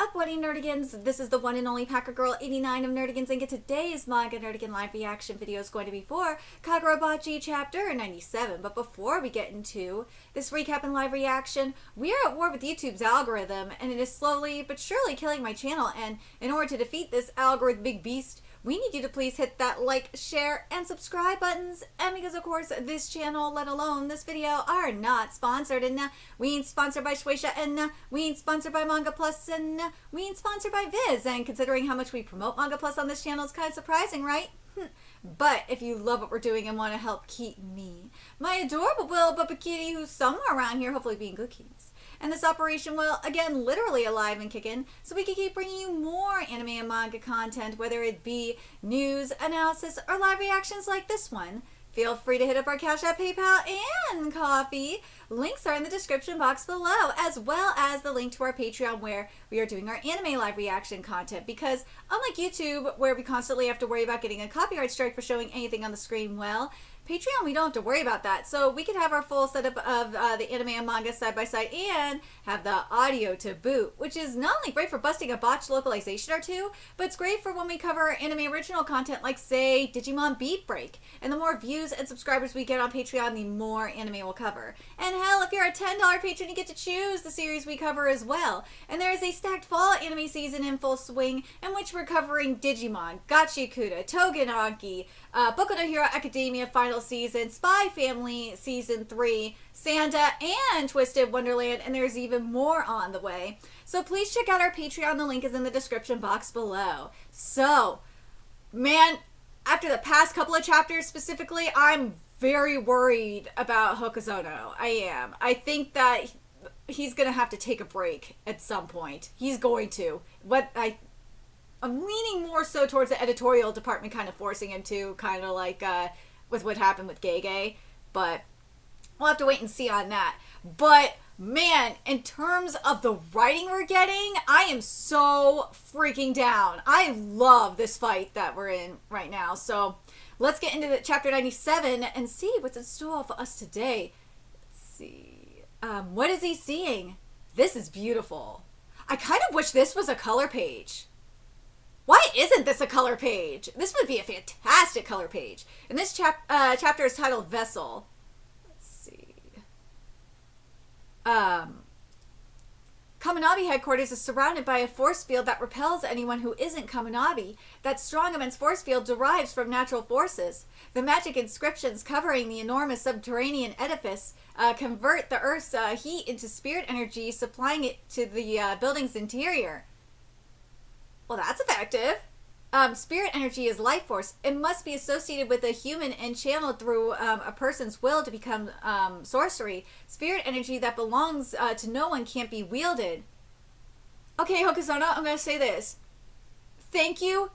up, Wedding Nerdigans? This is the one and only Packer Girl 89 of Nerdigans, and today's Manga Nerdigan live reaction video is going to be for Kagurabachi chapter 97. But before we get into this recap and live reaction, we are at war with YouTube's algorithm, and it is slowly but surely killing my channel. And in order to defeat this algorithmic beast, we need you to please hit that like, share, and subscribe buttons. And because, of course, this channel, let alone this video, are not sponsored. And we ain't sponsored by Shueisha, and we ain't sponsored by Manga Plus, and we ain't sponsored by Viz. And considering how much we promote Manga Plus on this channel, it's kind of surprising, right? But if you love what we're doing and want to help keep me, my adorable little Bubba Kitty, who's somewhere around here, hopefully being good kitties, and this operation will, again, literally alive and kicking, so we can keep bringing you more anime and manga content, whether it be news, analysis, or live reactions like this one. Feel free to hit up our Cash App, PayPal, and Coffee. Links are in the description box below, as well as the link to our Patreon where we are doing our anime live reaction content. Because unlike YouTube, where we constantly have to worry about getting a copyright strike for showing anything on the screen, well, Patreon, we don't have to worry about that. So we can have our full setup of the anime and manga side by side and have the audio to boot, which is not only great for busting a botched localization or two, but it's great for when we cover anime original content like, say, Digimon Beat Break. And the more views and subscribers we get on Patreon, the more anime we'll cover. And hell, if you're a $10 patron, you get to choose the series we cover as well. And there is a stacked fall anime season in full swing, in which we're covering Digimon, Gachikuta, Togenaki, Boku no Hero Academia Final Season, Spy Family Season 3, Santa, and Twisted Wonderland, and there's even more on the way. So please check out our Patreon. The link is in the description box below. So, man, after the past couple of chapters specifically, I'm very worried about Hokuzono. I am. I think that he's going to have to take a break at some point. He's going to. I'm leaning more so towards the editorial department kind of forcing him to, kind of like with what happened with Gege. But we'll have to wait and see on that. But, man, in terms of the writing we're getting, I am so freaking down. I love this fight that we're in right now. So let's get into the chapter 97 and see what's in store for us today. Let's see. What is he seeing? This is beautiful. I kind of wish this was a color page. Why isn't this a color page? This would be a fantastic color page. And this chapter is titled Vessel. Let's see. Kaminabi headquarters is surrounded by a force field that repels anyone who isn't Kaminabi. That strong immense force field derives from natural forces. The magic inscriptions covering the enormous subterranean edifice convert the Earth's heat into spirit energy, supplying it to the building's interior. Well, that's effective. Spirit energy is life force. It must be associated with a human and channeled through a person's will to become sorcery. Spirit energy that belongs to no one can't be wielded. Okay, Hokuzono, I'm going to say this. Thank you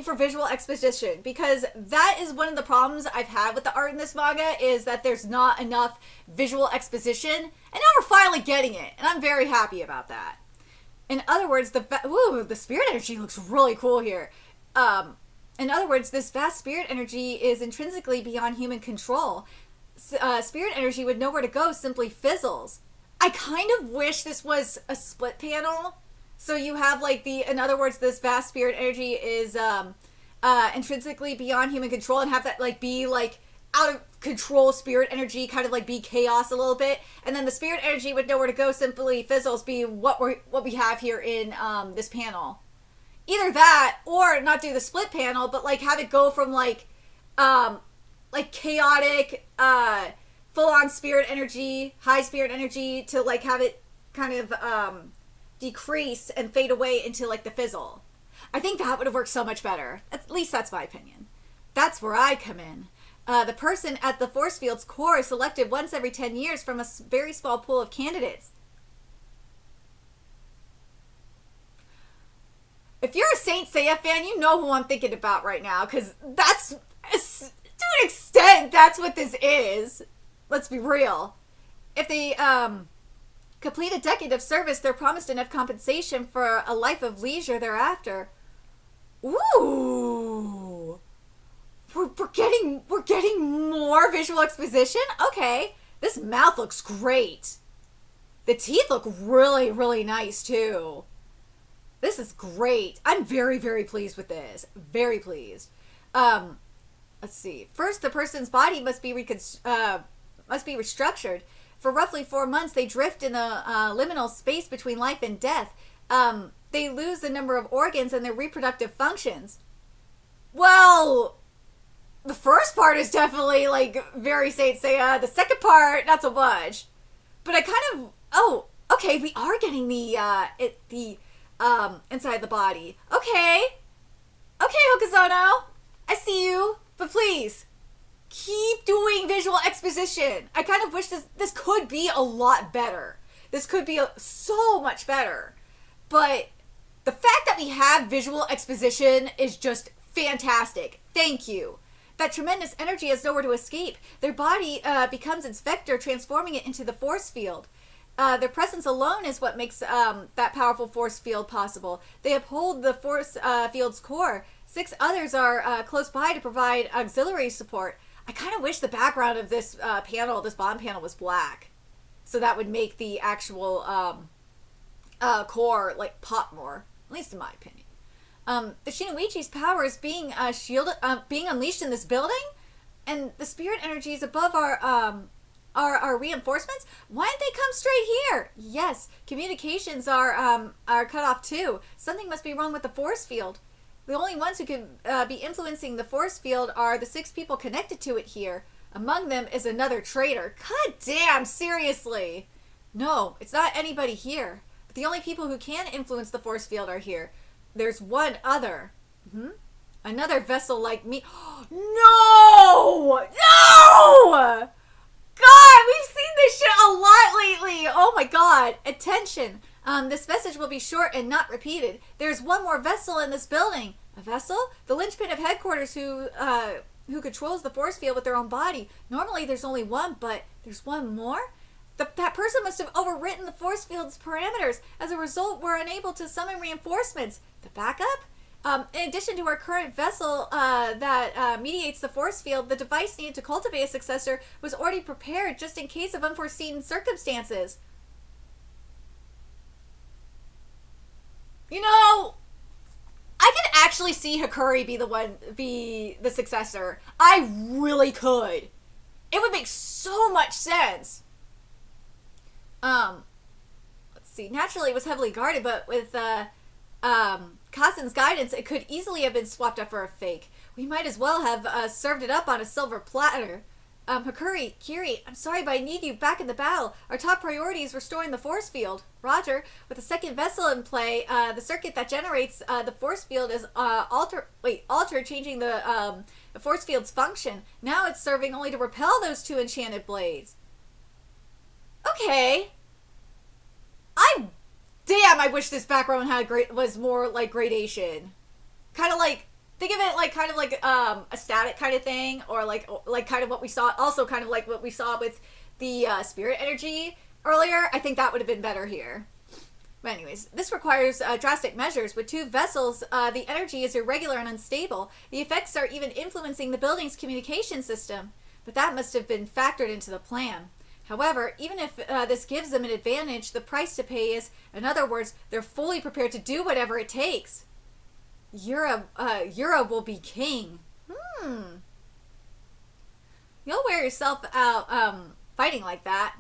for visual exposition, because that is one of the problems I've had with the art in this manga, is that there's not enough visual exposition, and now we're finally getting it, and I'm very happy about that. In other words, the spirit energy looks really cool here. In other words, this vast spirit energy is intrinsically beyond human control. Spirit energy with nowhere to go simply fizzles. I kind of wish this was a split panel. So you have, like, in other words, this vast spirit energy is intrinsically beyond human control, and have that, like, be, like, out of control spirit energy, kind of like be chaos a little bit, and then the spirit energy with nowhere to go simply fizzles, be what we have here in this panel. Either that, or not do the split panel, but like have it go from like chaotic, full-on spirit energy, high spirit energy, to like have it kind of decrease and fade away into like the fizzle. I think that would have worked so much better. At least that's my opinion. That's where I come in. The person at the force field's core is selected once every 10 years from a very small pool of candidates. If you're a Saint Seiya fan, you know who I'm thinking about right now, because that's, to an extent, that's what this is. Let's be real. If they complete a decade of service, they're promised enough compensation for a life of leisure thereafter. Ooh. We're getting more visual exposition? Okay. This mouth looks great. The teeth look really, really nice, too. This is great. I'm very, very pleased with this. Very pleased. Let's see. First, the person's body must be restructured. For roughly 4 months, they drift in the liminal space between life and death. They lose a number of organs and their reproductive functions. Well, the first part is definitely, like, very Saint Seiya. The second part, not so much. But I kind of... Oh, okay, we are getting the inside the body. Okay. Okay, Hokuzono. I see you. But please, keep doing visual exposition. I kind of wish this could be a lot better. This could be so much better. But the fact that we have visual exposition is just fantastic. Thank you. That tremendous energy has nowhere to escape. Their body becomes its vector, transforming it into the force field. Their presence alone is what makes that powerful force field possible. They uphold the force field's core. 6 others are close by to provide auxiliary support. I kind of wish the background of this panel, this bomb panel, was black. So that would make the actual core, like, pop more. At least in my opinion. The Shinoichi's power is being being unleashed in this building, and the spirit energies above our reinforcements. Why didn't they come straight here? Yes, communications are cut off too. Something must be wrong with the force field. The only ones who can be influencing the force field are the 6 people connected to it here. Among them is another traitor. God damn, seriously. No, it's not anybody here. But the only people who can influence the force field are here. There's one other. Another vessel like me. No! No! God, we've seen this shit a lot lately. Oh my god. Attention. This message will be short and not repeated. There's one more vessel in this building. A vessel? The linchpin of headquarters who controls the force field with their own body. Normally there's only one, but there's one more? That person must have overwritten the force field's parameters. As a result, we're unable to summon reinforcements. The backup? In addition to our current vessel that mediates the force field, the device needed to cultivate a successor was already prepared just in case of unforeseen circumstances. You know, I could actually see Hakuri be the successor. I really could. It would make so much sense. Let's see. Naturally, it was heavily guarded, but with Kazen's guidance, it could easily have been swapped up for a fake. We might as well have served it up on a silver platter. Hakuri, Kiri, I'm sorry, but I need you back in the battle. Our top priority is restoring the force field. Roger. With the second vessel in play, the circuit that generates the force field is altered, changing the force field's function. Now it's serving only to repel those 2 enchanted blades. Okay. Damn, I wish this background was more like gradation. Kind of like, think of it like kind of like a static kind of thing, or like kind of what we saw, also kind of like what we saw with the spirit energy earlier. I think that would have been better here. But anyways, this requires drastic measures. With 2 vessels, the energy is irregular and unstable. The effects are even influencing the building's communication system. But that must have been factored into the plan. However, even if this gives them an advantage, the price to pay is, in other words, they're fully prepared to do whatever it takes. Yura will be king. You'll wear yourself out fighting like that.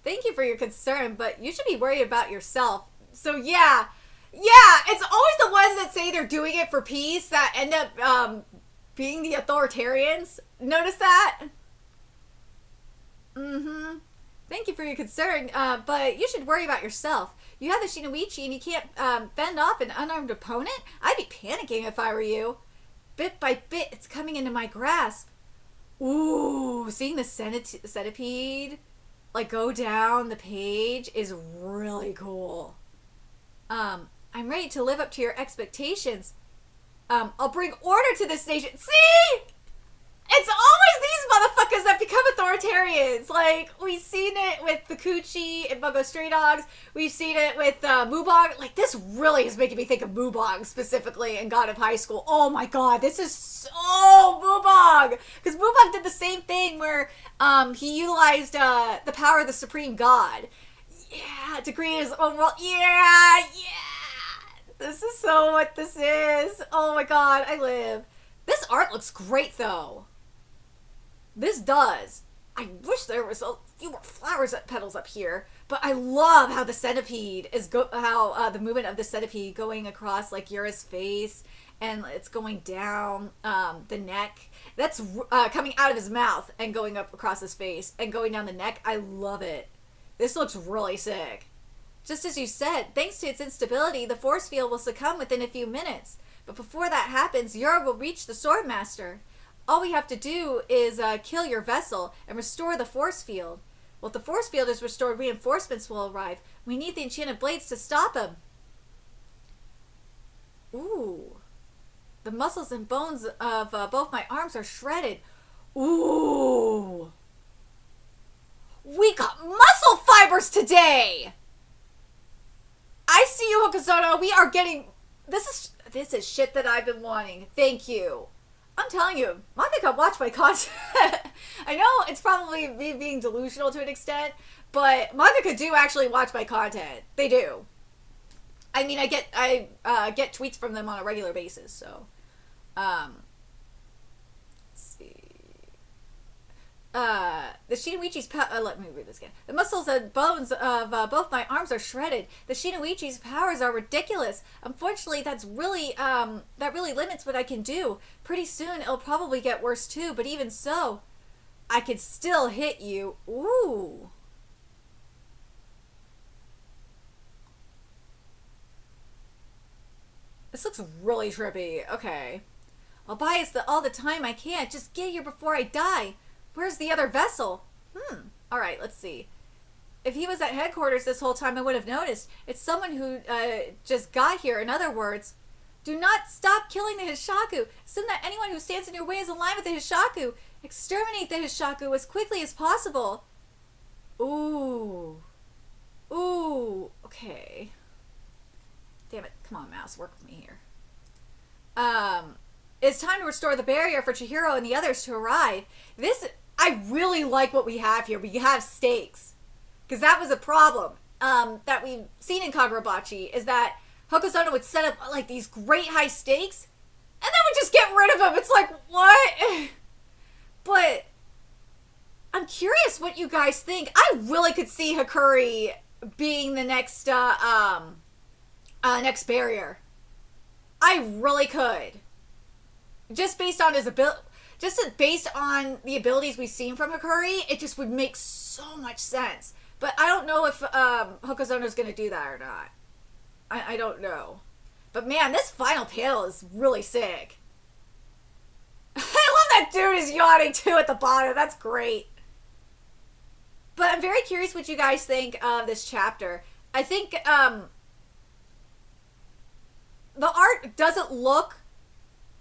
Thank you for your concern, but you should be worried about yourself. So yeah, it's always the ones that say they're doing it for peace that end up being the authoritarians. Notice that? Thank you for your concern, but you should worry about yourself. You have the Shinoichi and you can't fend off an unarmed opponent? I'd be panicking if I were you. Bit by bit, it's coming into my grasp. Ooh, seeing the centipede like go down the page is really cool. I'm ready to live up to your expectations. I'll bring order to this nation. See? It's always these motherfuckers that become authoritarians. Like, we've seen it with the Coochie and Bungo Stray Dogs. We've seen it with Mubong. Like, this really is making me think of Mubong specifically in God of High School. Oh my god, this is so Mubong! Because Mubong did the same thing where he utilized the power of the Supreme God. Yeah, to create his own world. Yeah! This so what this is. Oh my god, I live. This art looks great though. This does. I wish there was a few more flowers petals up here, but I love how the centipede is the movement of the centipede going across like Yura's face, and it's going down the neck. That's coming out of his mouth and going up across his face and going down the neck. I love it. This looks really sick. Just as you said, thanks to its instability, the force field will succumb within a few minutes. But before that happens, Yura will reach the Swordmaster. All we have to do is kill your vessel and restore the force field. Well, if the force field is restored, reinforcements will arrive. We need the enchanted blades to stop him. Ooh. The muscles and bones of both my arms are shredded. Ooh. We got muscle fibers today! I see you, Hokuzono. We are getting... This is shit that I've been wanting. Thank you. I'm telling you, Manga watch my content. I know it's probably me being delusional to an extent, but Manga do actually watch my content. They do. I mean, I get tweets from them on a regular basis, so. Let's see. The Shinoichi's let me read this again. The muscles and bones of both my arms are shredded. The Shinoichi's powers are ridiculous. Unfortunately, that really limits what I can do. Pretty soon, it'll probably get worse too, but even so, I could still hit you. Ooh. This looks really trippy. Okay. I'll buy us all the time I can. Just get here before I die. Where's the other vessel? Alright, let's see. If he was at headquarters this whole time, I would have noticed. It's someone who just got here. In other words, do not stop killing the Hishaku. Assume that anyone who stands in your way is aligned with the Hishaku. Exterminate the Hishaku as quickly as possible. Ooh. Ooh. Okay. Damn it. Come on, mouse. Work with me here. It's time to restore the barrier for Chihiro and the others to arrive. I really like what we have here. We have stakes. Because that was a problem that we've seen in Kagurabachi, is that Hokuzono would set up like these great high stakes, and then would just get rid of them. It's like, what? But I'm curious what you guys think. I really could see Hakuri being the next next barrier. I really could. Just based on his ability. Just based on the abilities we've seen from Hakuri, it just would make so much sense. But I don't know if Hokuzono's going to do that or not. I don't know. But man, this final panel is really sick. I love that dude is yawning too at the bottom. That's great. But I'm very curious what you guys think of this chapter. I think the art doesn't look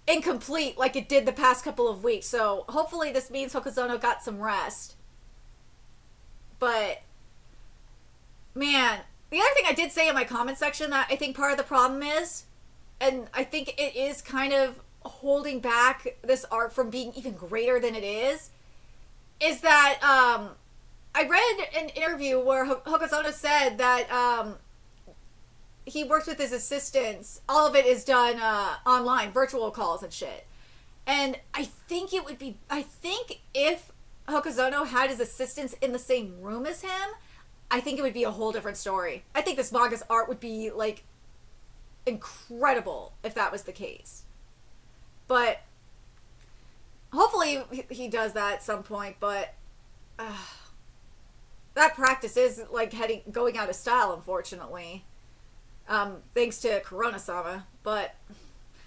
incomplete like it did the past couple of weeks, so hopefully this means Hokuzono got some rest. But man, the other thing I did say in my comment section that I think part of the problem is, and I think it is kind of holding back this art from being even greater than it is that I read an interview where Hokuzono said that he works with his assistants. All of it is done online, virtual calls and shit. And I think if Hokuzono had his assistants in the same room as him, I think it would be a whole different story. I think this manga's art would be, like, incredible if that was the case. But hopefully he does that at some point, but that practice is, like, going out of style, unfortunately. Thanks to Corona-sama. But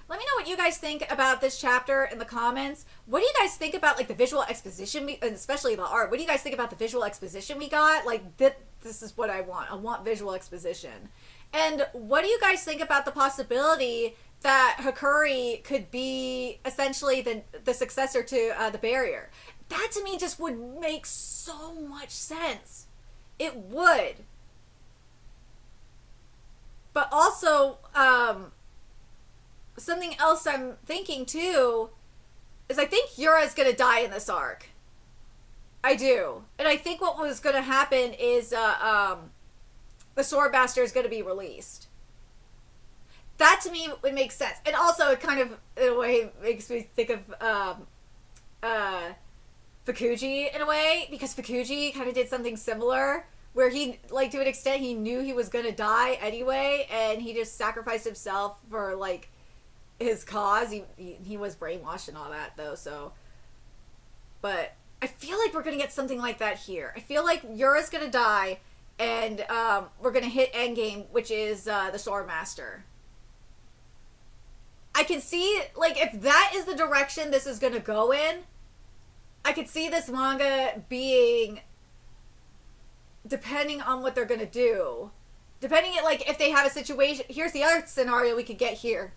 let me know what you guys think about this chapter in the comments. What do you guys think about, like, the visual exposition, and especially the art? What do you guys think about the visual exposition we got? Like, this is what I want. I want visual exposition. And what do you guys think about the possibility that Hakuri could be essentially the successor to the barrier? That, to me, just would make so much sense. It would. But also, something else I'm thinking too is I think Yura is going to die in this arc. I do. And I think what was going to happen is the Swordmaster is going to be released. that to me would make sense. And also it kind of, in a way, makes me think of Fukuji in a way, because Fukuji kind of did something similar where he, like, to an extent, he knew he was gonna die anyway, and he just sacrificed himself for, like, his cause. He was brainwashed and all that, though, so. But I feel like we're gonna get something like that here. I feel like Yura's gonna die, and we're gonna hit Endgame, which is the Sword Master. I can see, like, if that is the direction this is gonna go in, I could see this manga being, depending on what they're gonna do, depending on, like, if they have a situation. Here's the other scenario we could get here,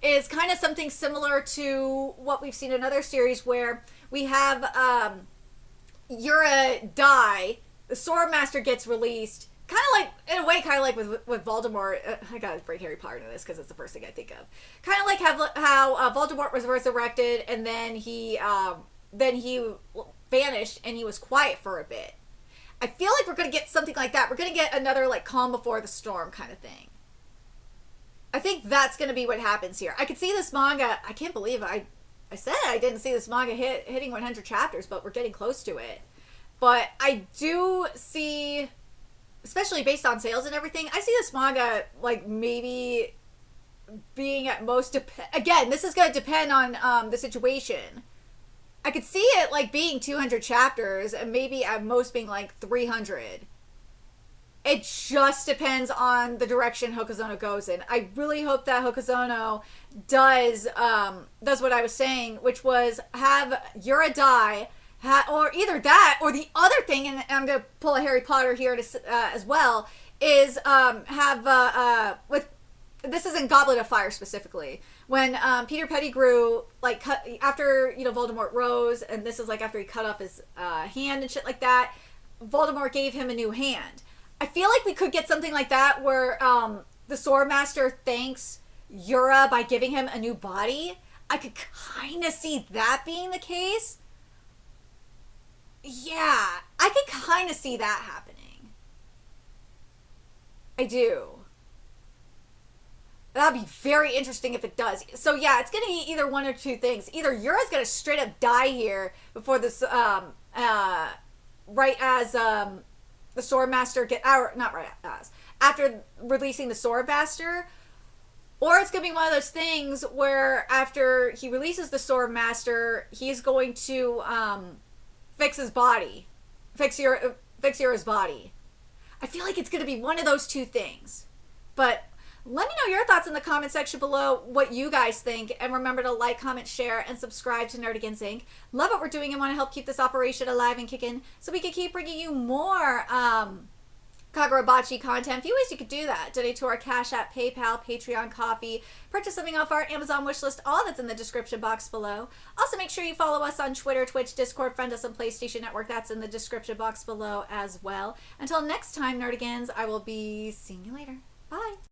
is kind of something similar to what we've seen in other series, where we have Yura die, the Sword Master gets released, kind of like, in a way, kind of like with Voldemort. I gotta bring Harry Potter into this because it's the first thing I think of. Kind of like how Voldemort was resurrected, and then he vanished and he was quiet for a bit. I feel like we're gonna get something like that. We're gonna get another, like, calm before the storm kind of thing. I think that's gonna be what happens here. I could see this manga. I can't believe I said I didn't see this manga hitting 100 chapters, but we're getting close to it. But I do see, especially based on sales and everything, I see this manga, like, maybe being at most, again, this is going to depend on the situation. I could see it, like, being 200 chapters and maybe at most being, like, 300. It just depends on the direction Hokuzono goes in. I really hope that Hokuzono does what I was saying, which was have Yura die, or either that, or the other thing, and I'm going to pull a Harry Potter here as well, is with, this is in Goblet of Fire specifically, when Peter Pettigrew, like, after, you know, Voldemort rose, and this is, like, after he cut off his hand and shit like that, Voldemort gave him a new hand. I feel like we could get something like that where the Sword Master thanks Yura by giving him a new body. I could kind of see that being the case. Yeah, I could kind of see that happening. I do. That'd be very interesting if it does. So yeah, it's going to be either one or two things. Either Yura's going to straight up die here before this, right as the Sword Master not right as, after releasing the Sword Master, or it's going to be one of those things where after he releases the Sword Master, he's going to fix his body, fix Yura's body. I feel like it's going to be one of those two things. But let me know your thoughts in the comment section below, what you guys think. And remember to like, comment, share, and subscribe to Nerdigans Inc. Love what we're doing and want to help keep this operation alive and kicking so we can keep bringing you more Kagurabachi content. A few ways you could do that. Donate to our Cash App, PayPal, Patreon, Coffee. Purchase something off our Amazon wishlist. All that's in the description box below. Also, make sure you follow us on Twitter, Twitch, Discord, friend us on PlayStation Network. That's in the description box below as well. Until next time, Nerdigans, I will be seeing you later. Bye.